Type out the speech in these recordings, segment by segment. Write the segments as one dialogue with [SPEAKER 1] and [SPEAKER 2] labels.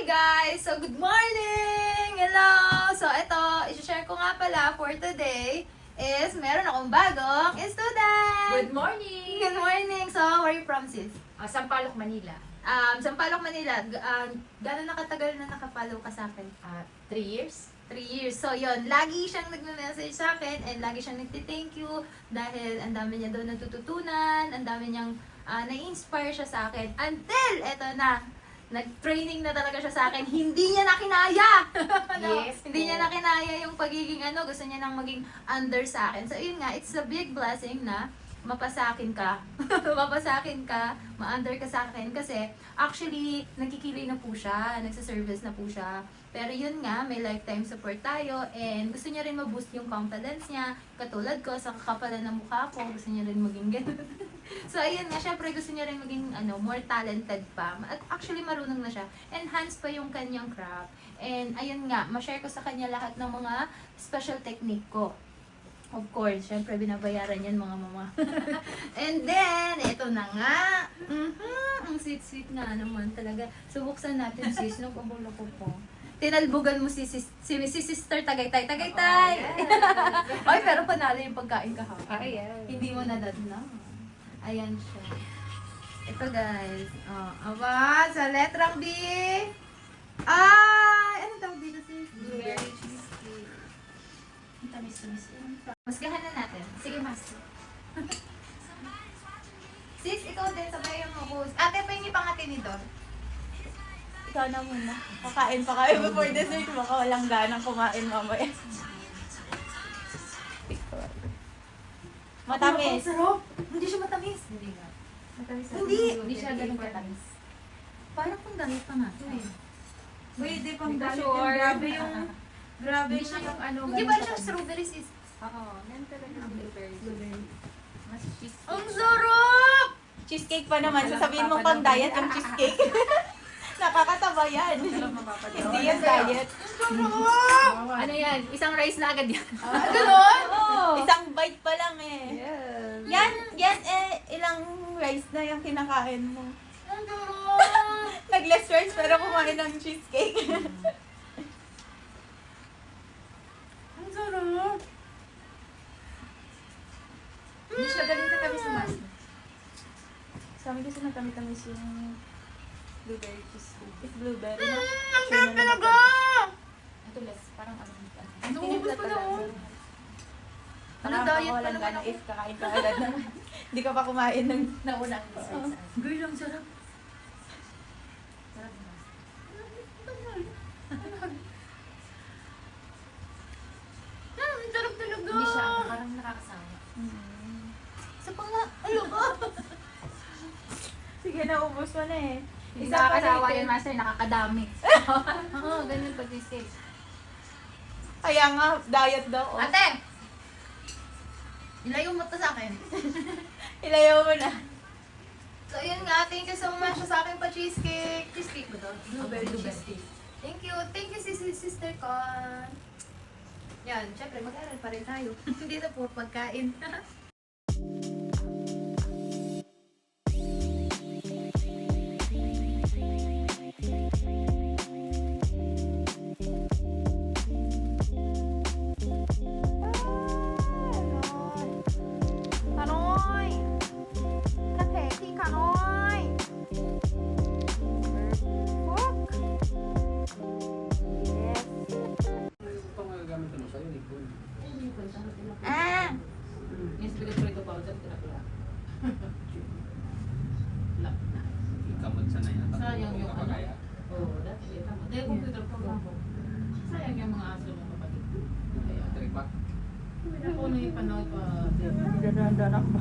[SPEAKER 1] guys! So, good morning! Hello! So, ito, i-share ko nga pala for today is meron akong bagong student!
[SPEAKER 2] Good morning!
[SPEAKER 1] Good morning! So, where are you from, sis?
[SPEAKER 2] Sampaloc, Manila.
[SPEAKER 1] Sampaloc, Manila. Gano'n nakatagal na nakapollow ka sa akin?
[SPEAKER 2] 3 years.
[SPEAKER 1] 3 years. So, yun. Lagi siyang nagme-message sa akin and lagi siyang nagti-thank you dahil ang dami niya daw natututunan, ang dami niyang na-inspire siya sa akin. Until, eto na, nag-training na talaga siya sa akin. Hindi niya na kinaya!
[SPEAKER 2] Yes.
[SPEAKER 1] Hindi niya na kinaya yung pagiging gusto niya nang maging under sa akin. So, yun nga, it's a big blessing na mapasakin ka. Mapasakin ka, ma-under ka sa akin. Kasi, actually, nagkikilay na po siya. Nagsa-service na po siya. Pero yun nga, may lifetime support tayo. And gusto niya rin ma-boost yung confidence niya. Katulad ko, sa kakapalan ng mukha ko, gusto niya rin maging ganun. So, ayun nga, syempre gusto niya rin maging more talented pa. At actually, marunong na siya. Enhance pa yung kanyang craft. And ayun nga, ma-share ko sa kanya lahat ng mga special technique ko. Of course, syempre binabayaran yan mga mama. And then, ito na nga. Ang sweet-sweet nga naman talaga. Subuksan natin sis, nung pabulo ko po. Tinalbugan mo si Sister Tagaytay. Tagaytay! Ay, pero panalo yung pagkain kahapon.
[SPEAKER 2] Yes.
[SPEAKER 1] Hindi mo nadadna. Ayan siya. Ito guys. Aba, sa letrang B. Ay! Ano tawag dito sis?
[SPEAKER 2] Blueberry cheesecake. Ang tamis-tamis yun.
[SPEAKER 1] Masgahan na natin.
[SPEAKER 2] Sige, master.
[SPEAKER 1] Sis, ikaw din, sabayan mo ko. Ate, pahingi pang atinidor.
[SPEAKER 3] Ikaw na muna. Kakain pa kami before dessert. Baka walang ganang kumain mamaya. Matamis.
[SPEAKER 1] Ang sarap. Hindi siya matamis.
[SPEAKER 2] Hindi nga.
[SPEAKER 1] Matamis.
[SPEAKER 2] Hindi siya ganun katamis.
[SPEAKER 1] Parang kung gamit pa nga.
[SPEAKER 3] Pwede pang
[SPEAKER 2] Hindi ka
[SPEAKER 3] galit
[SPEAKER 2] sure.
[SPEAKER 3] yung grabe yung... Grabe
[SPEAKER 2] Hindi siya yung ano.
[SPEAKER 1] Hindi ba siya strawberries is?
[SPEAKER 2] Oo. Yan talaga ang blueberry. Mas cheesecake.
[SPEAKER 1] Ang sarap!
[SPEAKER 3] cheesecake pa naman. Sasabihin mo pang diet ang cheesecake. Nakakataba yan. Hindi yan diet.
[SPEAKER 1] Ano yan? Isang rice na agad yan.
[SPEAKER 3] Ganon? Isang bite pa lang eh.
[SPEAKER 2] Yes.
[SPEAKER 3] Yan ilang rice na yung kinakain mo.
[SPEAKER 1] Ang sarap!
[SPEAKER 3] Nag-less rice pero kumain ng cheesecake.
[SPEAKER 1] Ang sarap!
[SPEAKER 2] Hindi siya ganun katamis sa master.
[SPEAKER 3] Sa amin kasi nagtamitamis yung blueberry cheesecake. It's blueberry.
[SPEAKER 1] Ang sarap talaga!
[SPEAKER 2] Ito less. Parang ano.
[SPEAKER 1] Naubos pa na oh. Ano,
[SPEAKER 3] Parang
[SPEAKER 1] diet pa
[SPEAKER 3] walang
[SPEAKER 1] naman
[SPEAKER 3] gana
[SPEAKER 1] ako.
[SPEAKER 3] if kakain ka agad naman. Hindi ka pa kumain ng...
[SPEAKER 2] Nauna ang dessert.
[SPEAKER 1] Girl, ang sarap.
[SPEAKER 2] Sarap na.
[SPEAKER 1] Ang sarap talaga!
[SPEAKER 2] Hindi siya. Parang nakakasama.
[SPEAKER 1] Sa panga, ayoko!
[SPEAKER 3] Sige, naubos mo na eh.
[SPEAKER 2] Hindi
[SPEAKER 3] Isa pa
[SPEAKER 2] nakakasawa
[SPEAKER 3] rin.
[SPEAKER 2] yan, master. Nakakadami. Oo, ganun pag cheesecake.
[SPEAKER 3] Kaya nga, diet daw. Oh.
[SPEAKER 1] Ate! Ilayo mo to sa akin.
[SPEAKER 3] Ilayaw mo na.
[SPEAKER 1] So, yun nga. Thank you so much sa akin pa cheesecake. Cheesecake ba to?
[SPEAKER 2] Blueberry cheesecake.
[SPEAKER 1] Thank you. Thank you, sister Con. Yan. Syempre, mag-aral pa rin tayo. Hindi na po pagkain.
[SPEAKER 3] Kanoy! Kateki, kanoy! Hook! Yes.
[SPEAKER 4] Ito ang magagamit mo sa'yo, Nicole.
[SPEAKER 3] Ah!
[SPEAKER 2] Yes, bigat ko ito pa. Diyan tinapla. Lock na.
[SPEAKER 4] Ikamot sa na yan.
[SPEAKER 2] Sayang yung ano.
[SPEAKER 4] Nakakaya.
[SPEAKER 2] Oo, dati ito mo. Dahil computer program ko. Sayang yung mga aso ng kapatid. Kaya,
[SPEAKER 4] Tripak.
[SPEAKER 2] ako na yung panood pa.
[SPEAKER 3] Danak ba?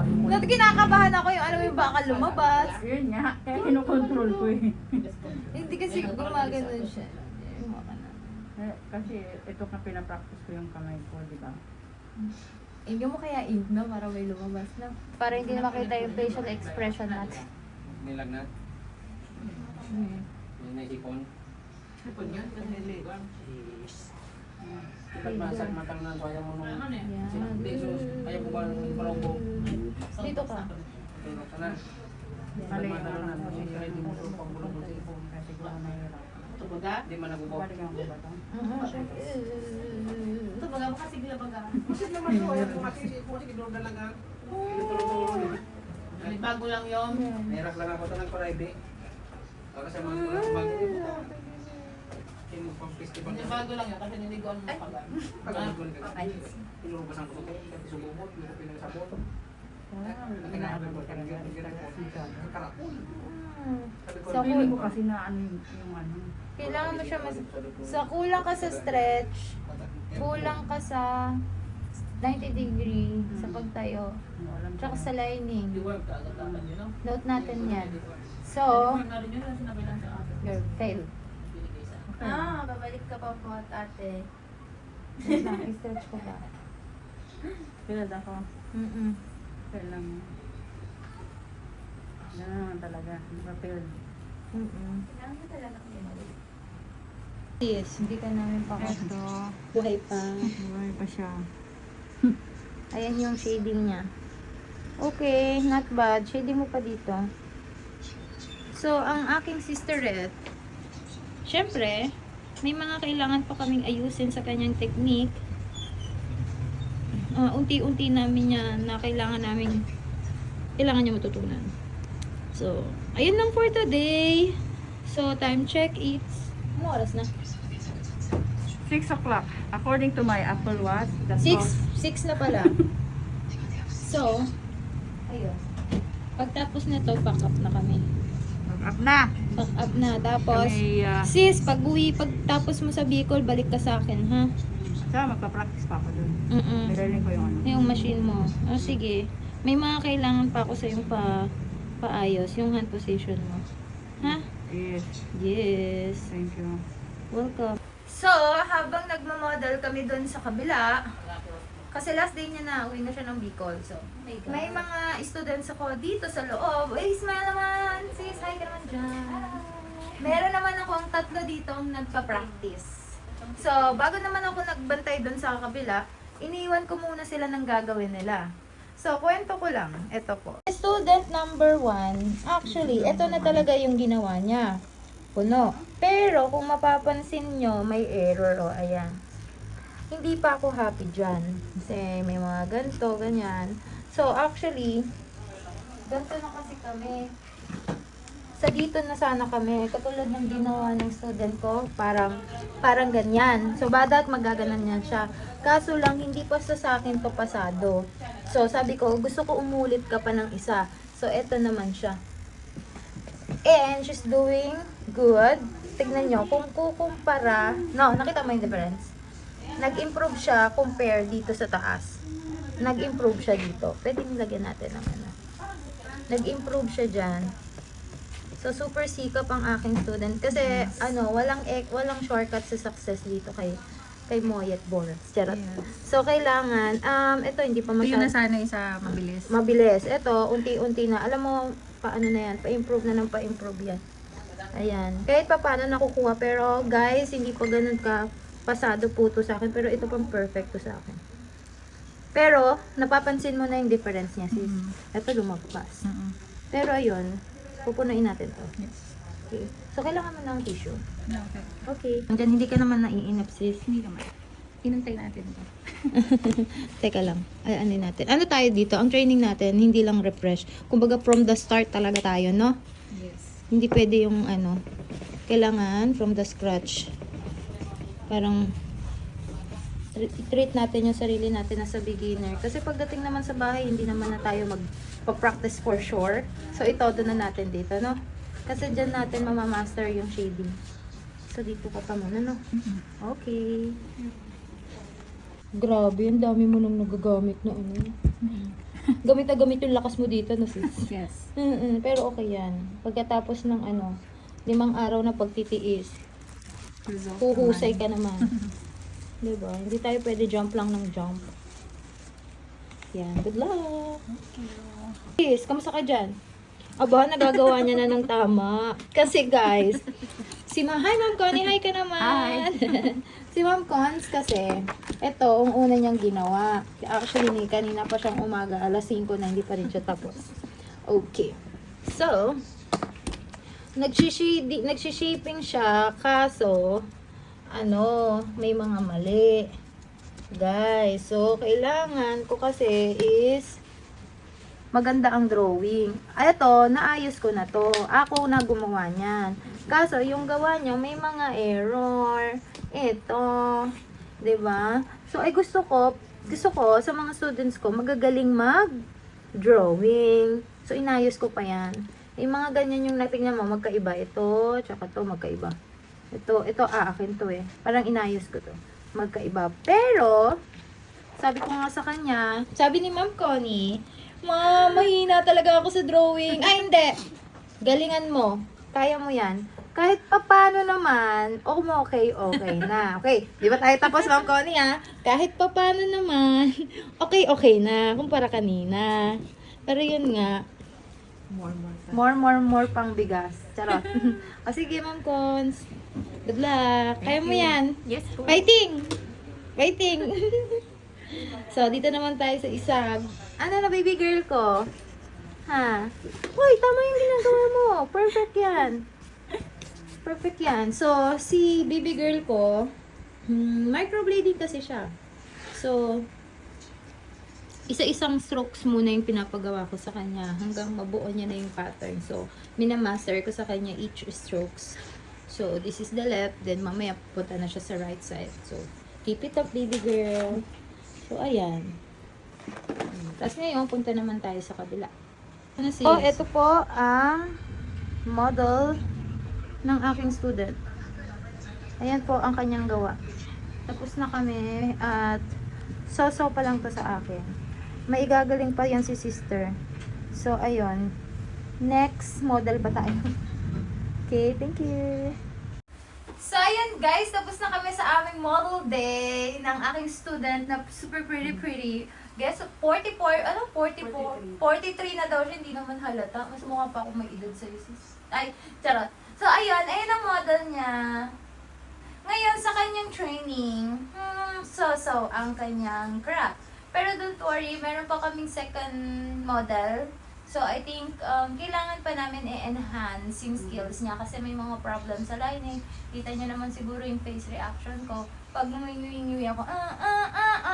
[SPEAKER 1] Dati kinakabahan ako yung alam mo yung baka lumabas.
[SPEAKER 3] Yun nga, kaya kinokontrol ko eh.
[SPEAKER 1] Hindi kasi gumagano siya.
[SPEAKER 5] Kasi ito ka pinapractice ko yung kamay ko, di ba?
[SPEAKER 1] Hindi mo kaya ink na para may lumabas na. Para hindi na makita yung facial expression natin.
[SPEAKER 4] Nilagnat. Yung naisipon.
[SPEAKER 2] Ipon yun.
[SPEAKER 4] Pagmasag matang na kaya mo nung
[SPEAKER 2] Ano yan?
[SPEAKER 1] Yan.
[SPEAKER 4] Jesus. Ayaw ko ba nung parangbo?
[SPEAKER 1] Dito ka.
[SPEAKER 4] Okay, na ka na.
[SPEAKER 5] Mali
[SPEAKER 4] Matalo na.
[SPEAKER 5] ako
[SPEAKER 4] Kasi hindi mo ito
[SPEAKER 5] yung
[SPEAKER 4] pang bulong-bulong.
[SPEAKER 5] kasi siguro nahirap.
[SPEAKER 2] baga.
[SPEAKER 4] Hindi man nagubaw.
[SPEAKER 5] Balikan ko ba ito?
[SPEAKER 2] Ito baga makasigla baga.
[SPEAKER 4] Kasi naman ito, ayaw ko kasi idol talaga.
[SPEAKER 2] Bago lang yun.
[SPEAKER 4] Merak lang ako ito ng Friday. Para sa mga kulang bago. Yung pang festival.
[SPEAKER 2] Bago lang yun kasi niliguan mo baga.
[SPEAKER 4] Pag-aliguan ka. Pinurubasan ko ito. Kasi sumubot. Yung pinasabot. Nagkanahabang ko talaga. Karapon.
[SPEAKER 1] Sa
[SPEAKER 5] Feeling ko kasi na ano yung ano.
[SPEAKER 1] Kailangan mo siya sa kulang ka sa stretch, kulang ka sa 90 degree sa pagtayo,
[SPEAKER 5] Alam ko.
[SPEAKER 1] tsaka sa lining.
[SPEAKER 2] Hindi work ka agad dapat yun, no?
[SPEAKER 1] Note natin yan. So,
[SPEAKER 2] Work na rin yun, sinabi lang sa akin.
[SPEAKER 1] you're fail.
[SPEAKER 2] Binigay sa akin.
[SPEAKER 3] Ah, babalik ka pa po at ate.
[SPEAKER 1] Wait lang, i-stretch ko ba?
[SPEAKER 5] Pilad ako.
[SPEAKER 1] Mm-mm.
[SPEAKER 5] Pilad lang. Yan naman talaga. Pilad.
[SPEAKER 1] Mm-mm.
[SPEAKER 3] Kailangan mo talaga bumalik.
[SPEAKER 1] Yes, hindi ka namin pa
[SPEAKER 5] Ito.
[SPEAKER 1] buhay pa.
[SPEAKER 5] Buhay pa siya.
[SPEAKER 1] Ayan yung shading niya. Okay, not bad. Shading mo pa dito. So, ang aking sisterette, syempre, may mga kailangan pa kaming ayusin sa kanyang technique. Unti-unti namin niya na kailangan niya matutunan. So, ayun lang for today. So, time check, it's, ano oras na?
[SPEAKER 5] 6 o'clock. According to my Apple Watch, that's
[SPEAKER 1] 6 na pala. So, ayun. Pagtapos na to, pack up na kami.
[SPEAKER 5] Up na.
[SPEAKER 1] Pack up na. Tapos,
[SPEAKER 5] Kami,
[SPEAKER 1] sis, pagtapos mo sa Bicol, balik ka sa akin, ha?
[SPEAKER 5] magpa-practice pa ako dun.
[SPEAKER 1] Mm-mm.
[SPEAKER 5] Nililink ko yung ano.
[SPEAKER 1] Yung machine mo. O, sige. May mga kailangan pa ako sa yung paayos, yung hand position mo. Ha?
[SPEAKER 5] Yes.
[SPEAKER 1] Yes.
[SPEAKER 5] Thank you.
[SPEAKER 1] Welcome. So, habang nagmamodel kami doon sa kabila, kasi last day niya na, uwi na siya ng Bicol. So, may mga students ako dito sa loob. Ay, smile naman! Sis, hi ka naman dyan. Meron naman akong 3 dito ang nagpa-practice. So, bago naman ako nagbantay doon sa kabila, iniwan ko muna sila ng gagawin nila. So, kwento ko lang. Ito po. Student number 1, actually, ito na talaga yung ginawa niya. Puno. Pero, kung mapapansin nyo, may error. O, ayan. Hindi pa ako happy dyan. Kasi may mga ganito, ganyan. So, actually, ganito na kasi kami. Sa dito na sana kami. Katulad ng ginawa ng student ko, parang ganyan. So, badat magaganan yan siya. Kaso lang, hindi pa sa akin to pasado. So, sabi ko, gusto ko umulit ka pa ng isa. So, eto naman siya. And, she's doing good. Tignan nyo, kung kukumpara, no, nakita mo yung difference? Nag-improve siya compare dito sa taas. Nag-improve siya dito. Pwede nilagyan natin ng ano. Nag-improve siya dyan. So, super sikap ang aking student. Kasi, walang shortcut sa success dito kay Moyet Boras. Charot. So, kailangan, ito, hindi pa
[SPEAKER 5] Ito yung
[SPEAKER 1] masyadong
[SPEAKER 5] nasanay sa mabilis.
[SPEAKER 1] mabilis. Ito, unti-unti na. Alam mo, paano na yan? Pa-improve na ng pa-improve yan. Ayan. Kahit pa paano nakukuha. Pero, guys, hindi pa ganun ka pasado po to sa akin. Pero, ito pang perfect to sa akin. Pero, napapansin mo na yung difference niya, sis. Ito, lumagpas. Pero, ayun. Pupunuin natin to. Okay. So, kailangan mo ng tissue.
[SPEAKER 5] Okay.
[SPEAKER 1] Okay. Diyan, hindi ka naman naiinip, sis.
[SPEAKER 5] Hindi naman. Inantay natin ito.
[SPEAKER 1] Teka lang. Ay, ano natin? Ano tayo dito? Ang training natin, hindi lang refresh. Kumbaga, from the start talaga tayo, no?
[SPEAKER 5] Yes.
[SPEAKER 1] Hindi pwede yung ano. Kailangan from the scratch. Parang treat natin yung sarili natin as a beginner. Kasi pagdating naman sa bahay, hindi naman na tayo magpa-practice for sure. So, itodo na natin dito, no? Kasi dyan natin mamamaster yung shading. So, dito ka pa muna, no? Okay. Grabe, ang dami mo nang nagagamit na ano. Gamit na gamit yung lakas mo dito, no, sis?
[SPEAKER 5] Yes.
[SPEAKER 1] Pero okay yan. Pagkatapos ng 5 araw na pagtitiis,
[SPEAKER 5] Result
[SPEAKER 1] huhusay ka naman. Diba? Hindi tayo pwede jump lang ng jump. Yan. Good luck! Sis, kamusta ka dyan? Aba, nagagawa niya na ng tama. Kasi guys, hi Ma'am Connie, hi ka naman! Si Ma'am Cons kasi, ito, ang una niyang ginawa. Actually, kanina pa siyang umaga, alas 5 na, hindi pa rin siya tapos. Okay. So, nagsishaping siya, kaso, may mga mali. Guys, so, kailangan ko kasi is, maganda ang drawing. Ito, naayos ko na to. Ako na gumawa niyan. Kaso, yung gawa niya, may mga error. Ito. 'Di ba? So, ay gusto ko sa mga students ko, magagaling mag-drawing. So, inayos ko pa yan. Yung mga ganyan yung natingnan mo, magkaiba. Ito, tsaka to, magkaiba. Ito, akin to eh. Parang inayos ko to. Magkaiba. Pero, sabi ko nga sa kanya, sabi ni Ma'am Connie, Ma, mahina talaga ako sa drawing. Ay, hindi. Galingan mo. Kaya mo yan. Kahit papano naman, okay na. Okay, di ba tayo tapos, Ma'am Connie, ha? Kahit papano naman, okay na. Kumpara kanina. Pero yun nga, more pang bigas. Charot. O sige, Ma'am Cons. Good luck. Kaya mo yan.
[SPEAKER 3] Yes po.
[SPEAKER 1] Fighting! Fighting! So, dito naman tayo sa isang. Ano na, baby girl ko? Ha? Uy, tama yung ginagawa mo. Perfect yan. Perfect yan. So, si baby girl ko, microblading kasi siya. So, isa-isang strokes muna yung pinapagawa ko sa kanya hanggang mabuo niya na yung pattern. So, minamaster ko sa kanya each strokes. So, this is the left. Then, mamaya pupunta na siya sa right side. So, keep it up, baby girl. So, ayan. Tapos ngayon, punta naman tayo sa kabila. Ano sis? Oh, ito po ang model ng aking student. Ayan po ang kanyang gawa. Tapos na kami at so-so pa lang to sa akin. Maigagaling pa yan si sister. So, ayun. Next model pa tayo. Okay, thank you. So, ayan guys, tapos na kami sa aming model day ng aking student na super pretty. Guess, 44, 43 na daw siya, hindi naman halata. Mas mukha pa akong may edad sa'yo, sis. Ay, charot. So, ayun ang model niya. Ngayon, sa kanyang training, so ang kanyang craft. Pero don't worry, meron pa kaming second model. So, I think, kailangan pa namin i-enhance yung skills niya kasi may mga problem sa lining. Kita niyo naman siguro yung face reaction ko. Pag ngumingi ako,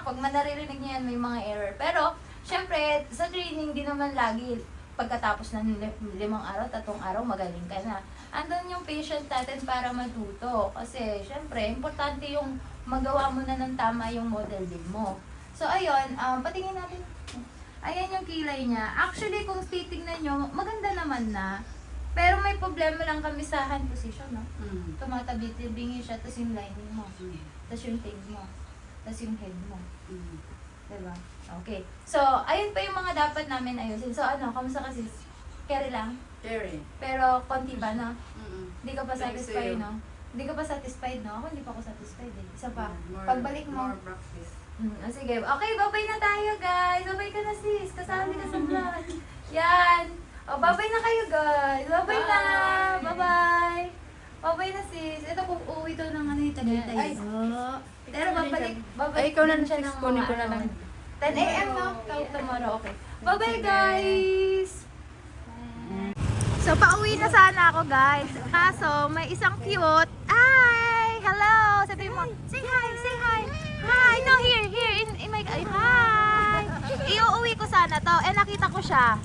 [SPEAKER 1] pag manaririnig niya yan, may mga error. Pero, syempre, sa training, di naman lagi pagkatapos ng 5 araw, 3 araw, magaling ka na. Andun yung patient natin para matuto. Kasi, syempre, importante yung magawa mo na ng tama yung model din mo. So, ayun, patingin natin. Ayan yung kilay niya. Actually, kung titignan nyo, maganda naman na. Pero may problema lang kami sa hand position, no? Tumatabi-tibingi siya, tapos yung lining mo. Tapos yung tail mo. Tapos yung head mo. Diba? Okay. So, ayun pa yung mga dapat namin ayusin. So, kamusta kasi? Carry lang?
[SPEAKER 2] Terry.
[SPEAKER 1] Pero, konti ba, no? Hindi ka pa
[SPEAKER 2] Thanks to
[SPEAKER 1] satisfied,
[SPEAKER 2] you.
[SPEAKER 1] no? Hindi ka pa satisfied, no? Ako hindi pa ako satisfied, eh. Isa pa.
[SPEAKER 2] More-
[SPEAKER 1] Pagbalik mo.
[SPEAKER 2] More practice.
[SPEAKER 1] Sige. Okay, babay na tayo, guys. Babay ka na, sis. Kasali ka sa vlog. Yan. Babay na kayo, guys. Babay na. Bye-bye. Babay na, sis. Ito, kung uwi to ng Tagaytay. Pero babalik
[SPEAKER 5] Ay, ikaw na
[SPEAKER 1] din siya ng
[SPEAKER 5] kunin ko
[SPEAKER 1] mga
[SPEAKER 5] na lang.
[SPEAKER 1] 10 a.m. no? Tomorrow, okay. Bye-bye, guys. So, pauwi na sana ako, guys. Kaso, may isang cute. Hi! Hello! Sabi mo, say hi, say hi. Hi! No, here, in my, hi! Iuuwi ko sana to. Nakita ko siya.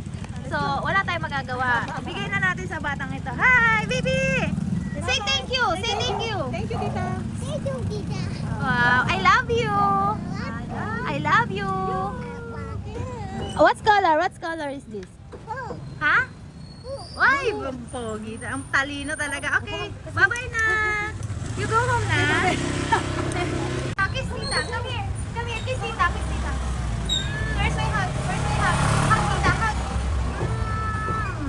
[SPEAKER 1] So, wala tayong magagawa. Bigay na natin sa batang ito. Hi, baby! Say thank you! Say thank you!
[SPEAKER 3] Thank you, tita.
[SPEAKER 1] Wow, I love you! I love you! What color is this? Ha? Ay, pogi. Ang talino talaga. Okay, bye-bye na. You go home na. Kiss tita. Come here. Come here. Kiss tita. Kiss tita. Where's my hug? Where's my hug? Hug tita. Hug.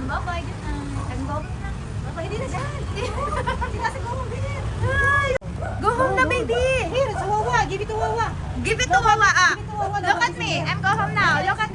[SPEAKER 1] Bye-bye. Good night. I'm going na. Bye-bye. Hindi na siya. Hindi na siya go home. Ay. Go home na, baby.
[SPEAKER 3] Here, it's Wawa. Give it to Wawa.
[SPEAKER 1] Give it to Wawa.
[SPEAKER 3] Give it to Wawa.
[SPEAKER 1] Look at me. I'm go home now. Look at